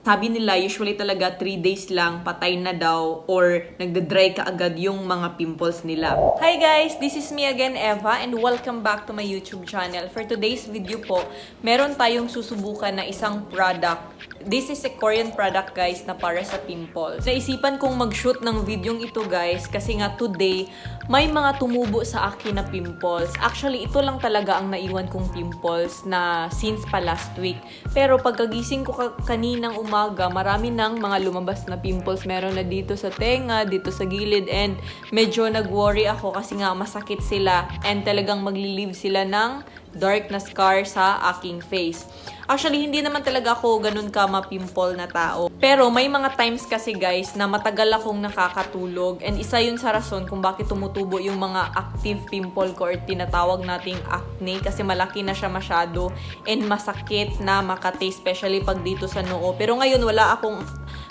sabi nila usually talaga 3 days lang patay na daw or nagda-dry ka agad yung mga pimples nila. Hi guys! This is me again, Eva, and welcome back to my YouTube channel. For today's video po, meron tayong susubukan na isang product. This is a Korean product guys na para sa pimples. Naisipan kong mag-shoot ng videong ito guys kasi nga today may mga tumubo sa akin na pimples. Actually, ito lang talaga ang naiwan kong pimples na since pa last week. Pero pagkagising ko kaninang umaga, marami nang mga lumabas na pimples. Meron na dito sa tenga, dito sa gilid, and medyo nag-worry ako kasi nga masakit sila and talagang magli-leave sila ng dark na scar sa aking face. Actually, hindi naman talaga ako ganun ka ma-pimple na tao. Pero may mga times kasi guys na matagal akong nakakatulog and isa yun sa rason kung bakit tumutubo yung mga active pimple ko or tinatawag nating acne kasi malaki na siya masyado and masakit na makati, especially pag dito sa noo. Pero ngayon wala akong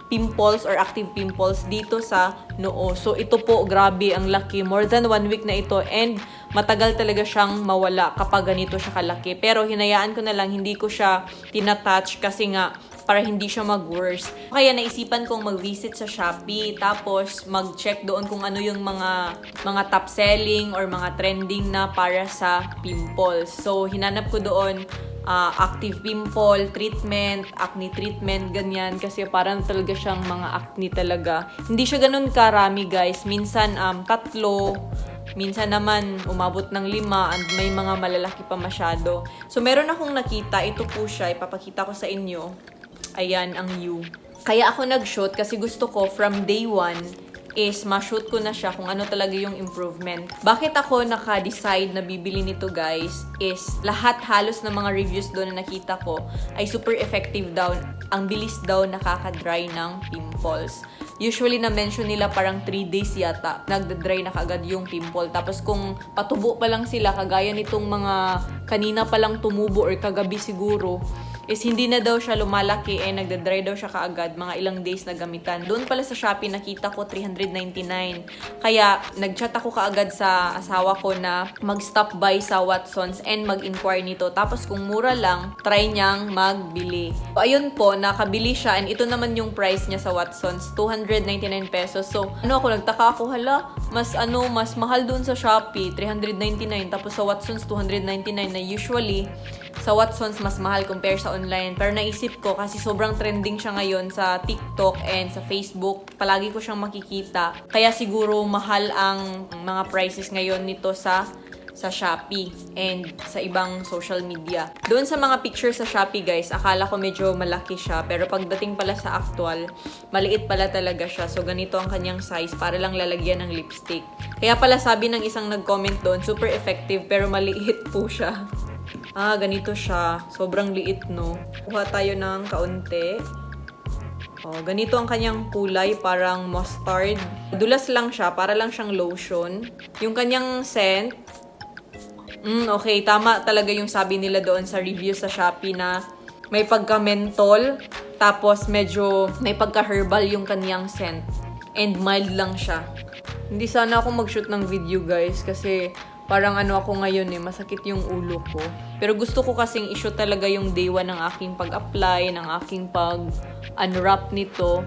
pimples or active pimples dito sa noo. So ito po, grabe ang laki. More than 1 week na ito and matagal talaga siyang mawala kapag ganito siya kalaki. Pero hinayaan ko na lang, hindi ko siya tinatouch kasi nga para hindi siya mag-worse. Kaya naisipan kong mag-visit sa Shopee tapos mag-check doon kung ano yung mga top selling or mga trending na para sa pimples. So hinanap ko doon active pimple treatment, acne treatment, ganyan. Kasi parang talaga siyang mga acne talaga. Hindi siya ganun karami guys. Minsan 3, minsan naman umabot ng 5 and may mga malalaki pa masyado. So meron akong nakita, ito po siya, ipapakita ko sa inyo. Ayan ang U. Kaya ako nag-shoot kasi gusto ko from day 1 is ma-shoot ko na siya kung ano talaga yung improvement. Bakit ako naka-decide na bibili nito guys is lahat halos ng mga reviews doon na nakita ko ay super effective daw. Ang bilis daw nakaka-dry ng pimples. Usually na-mention nila parang 3 days yata nagda-dry na kaagad yung pimple. Tapos kung patubo pa lang sila kagaya nitong mga kanina pa lang tumubo or kagabi siguro is hindi na daw siya lumalaki eh nagda-dry daw siya kaagad mga ilang days na gamitan. Doon pala sa Shopee nakita ko 399. Kaya nag-chat ako kaagad sa asawa ko na mag-stop by sa Watsons and mag-inquire nito. Tapos kung mura lang, try niyang magbili. So, ayun po, nakabili siya and ito naman yung price niya sa Watsons, 299 pesos. So nagtaka ako, hala, mas mahal doon sa Shopee, 399 tapos sa Watsons 299 na usually sa Watsons mas mahal compare sa online. Pero naisip ko kasi sobrang trending siya ngayon sa TikTok and sa Facebook. Palagi ko siyang makikita. Kaya siguro mahal ang mga prices ngayon nito sa Shopee and sa ibang social media. Doon sa mga pictures sa Shopee guys, akala ko medyo malaki siya. Pero pagdating pala sa actual, maliit pala talaga siya. So ganito ang kanyang size para lang lalagyan ng lipstick. Kaya pala sabi ng isang nag-comment doon, super effective pero maliit po siya. Ganito siya. Sobrang liit, no? Kuha tayo ng kaunti. Ganito ang kanyang kulay, parang mustard. Dulas lang siya, para lang siyang lotion. Yung kanyang scent, okay, tama talaga yung sabi nila doon sa review sa Shopee na may pagka-mentol, tapos medyo may pagka-herbal yung kanyang scent. And mild lang siya. Hindi sana ako mag-shoot ng video, guys, kasi parang ako ngayon masakit yung ulo ko. Pero gusto ko kasing i-shoot talaga yung day 1 ng aking pag-apply, ng aking pag-unwrap nito.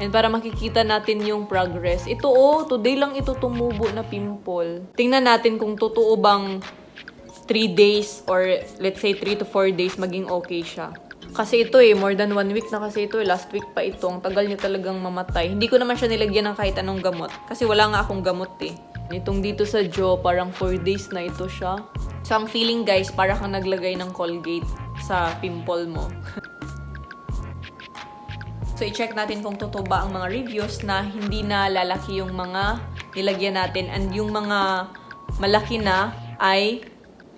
And para makikita natin yung progress. Ito today lang ito tumubo na pimple. Tingnan natin kung totoo bang 3 days or let's say 3 to 4 days maging okay siya. Kasi ito more than 1 week na kasi ito last week pa ito. Ang tagal niya talagang mamatay. Hindi ko naman siya nilagyan ng kahit anong gamot. Kasi wala nga akong gamot Itong dito sa jaw, parang 4 days na ito siya. So, ang feeling guys, parang kang naglagay ng Colgate sa pimple mo. So, i-check natin kung totoo ba ang mga reviews na hindi na lalaki yung mga nilagyan natin and yung mga malaki na ay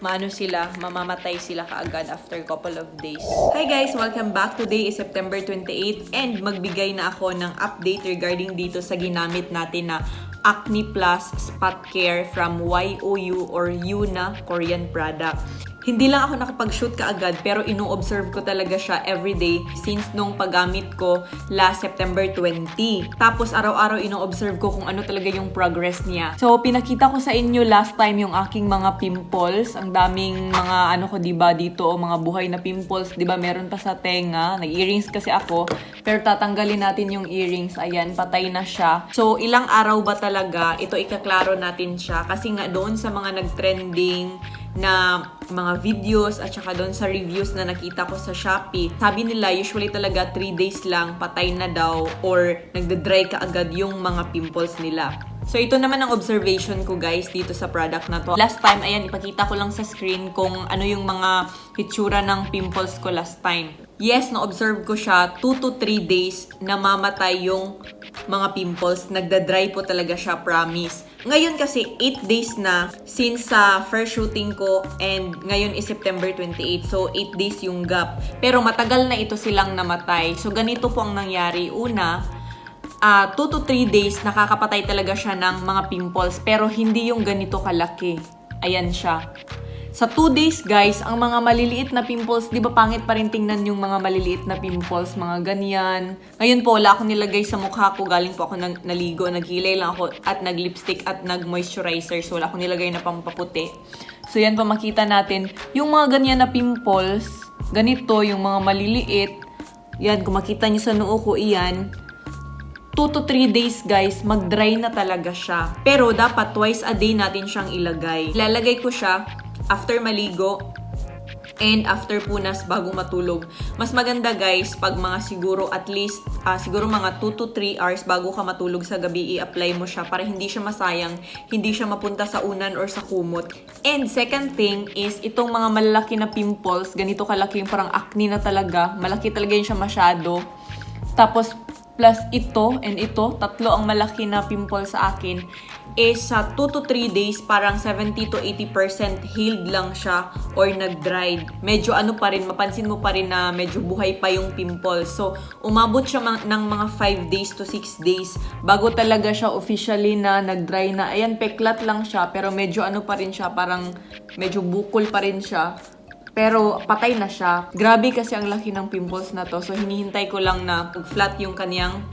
mamamatay sila kaagad after couple of days. Hi guys! Welcome back. Today is September 28 and magbigay na ako ng update regarding dito sa ginamit natin na Acne Plus Spot Care from YOU or Yuna Korean product. Hindi lang ako nakapag-shoot kaagad pero ino-observe ko talaga siya everyday since nung paggamit ko last September 20. Tapos araw-araw ino-observe ko kung ano talaga yung progress niya. So pinakita ko sa inyo last time yung aking mga pimples. Ang daming mga ano ko diba dito o mga buhay na pimples. Diba meron pa sa tenga. Nag-earrings kasi ako. Pero tatanggalin natin yung earrings. Ayan, patay na siya. So ilang araw ba talaga? Ito ikaklaro natin siya. Kasi nga doon sa mga nag-trending na mga videos at saka doon sa reviews na nakita ko sa Shopee, sabi nila usually talaga 3 days lang patay na daw or nagda-dry ka agad yung mga pimples nila. So ito naman ang observation ko guys dito sa product na to. Last time, ayan, ipakita ko lang sa screen kung ano yung mga hitsura ng pimples ko last time. Yes, na-observe ko siya 2 to 3 days na mamatay yung mga pimples. Nagda-dry po talaga siya, promise. Ngayon kasi 8 days na since sa first shooting ko and ngayon is September 28. So 8 days yung gap. Pero matagal na ito silang namatay. So ganito po ang nangyari. Una, 2 to 3 days nakakapatay talaga siya ng mga pimples pero hindi yung ganito kalaki. Ayan siya. Sa 2 days, guys, ang mga maliliit na pimples, di ba pangit pa rin tingnan yung mga maliliit na pimples, mga ganyan. Ngayon po, wala akong nilagay sa mukha ko. Galing po ako naligo, naghilay lang ako at nag-lipstick at nag-moisturizer. So, wala akong nilagay na pampaputi. So, yan pa makita natin. Yung mga ganyan na pimples, ganito, yung mga maliliit. Yan, kung makita nyo sa noo ko, iyan. 2 to 3 days, guys, mag-dry na talaga siya. Pero, dapat twice a day natin siyang ilagay. Ilalagay ko siya after maligo and after punas bago matulog. Mas maganda guys pag mga siguro at least siguro mga 2 to 3 hours bago ka matulog sa gabi i-apply mo siya para hindi siya masayang, hindi siya mapunta sa unan or sa kumot. And second thing is itong mga malalaki na pimples, ganito kalaki yung parang acne na talaga, malaki talaga yun siya masyado. Tapos plus ito and ito, tatlo ang malaki na pimple sa akin, is sa 2 to 3 days, parang 70 to 80% healed lang siya or nag-dried. Medyo ano pa rin, mapansin mo pa rin na medyo buhay pa yung pimple. So, umabot siya ng mga 5 days to 6 days bago talaga siya officially na nag-dry na. Ayan, peklat lang siya, pero medyo ano pa rin siya, parang medyo bukol pa rin siya. Pero patay na siya. Grabe kasi ang laki ng pimples na to. So, hinihintay ko lang na flat yung kaniyang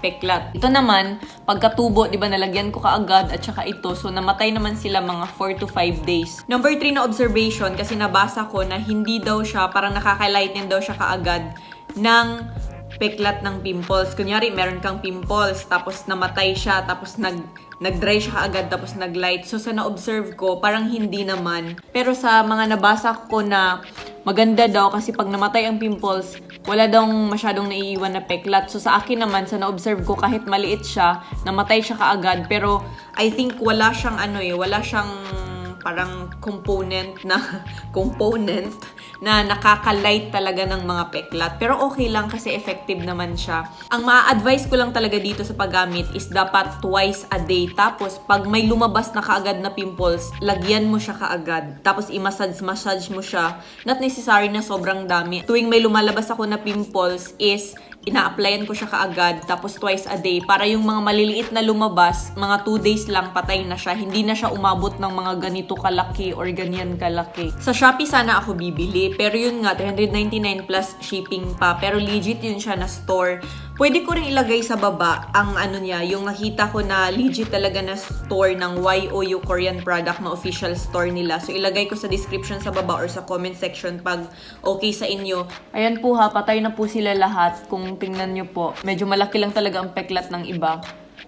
peklat. Ito naman, pagkatubo, di ba, nalagyan ko kaagad at saka ito. So, namatay naman sila mga 4 to 5 days. Number 3 na observation, kasi nabasa ko na hindi daw siya, parang nakaka-lighten daw siya kaagad ng peklat ng pimples. Kunyari, meron kang pimples, tapos namatay siya, tapos nag-dry siya kaagad, tapos nag-light. So, sa na-observe ko, parang hindi naman. Pero sa mga nabasa ko na maganda daw, kasi pag namatay ang pimples, wala daw masyadong naiiwan na peklat. So, sa akin naman, sa na-observe ko, kahit maliit siya, namatay siya kaagad. Pero, I think wala siyang wala siyang parang component na nakaka-light talaga ng mga peklat. Pero okay lang kasi effective naman siya. Ang ma-advise ko lang talaga dito sa paggamit is dapat twice a day. Tapos, pag may lumabas na kaagad na pimples, lagyan mo siya kaagad. Tapos, i-massage mo siya. Not necessary na sobrang dami. Tuwing may lumalabas ako na pimples is ina-applyan ko siya kaagad, tapos twice a day, para yung mga maliliit na lumabas, mga 2 days lang, patay na siya. Hindi na siya umabot ng mga ganito kalaki or ganyan kalaki. Sa Shopee sana ako bibili, pero yun nga, 399 plus shipping pa. Pero legit yun siya na store. Pwede ko rin ilagay sa baba ang niya, yung nakita ko na legit talaga na store ng YOU Korean product na official store nila. So, ilagay ko sa description sa baba or sa comment section pag okay sa inyo. Ayan po ha, patay na po sila lahat. Kung tingnan nyo po, medyo malaki lang talaga ang peklat ng iba.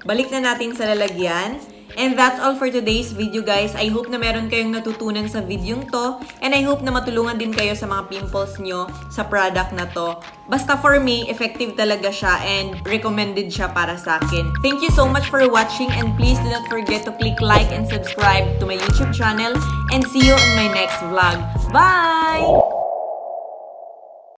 Balik na natin sa lalagyan. And that's all for today's video, guys. I hope na meron kayong natutunan sa video to. And I hope na matulungan din kayo sa mga pimples nyo sa product na to. Basta for me, effective talaga siya and recommended siya para sa akin. Thank you so much for watching and please do not forget to click like and subscribe to my YouTube channel and see you in my next vlog. Bye!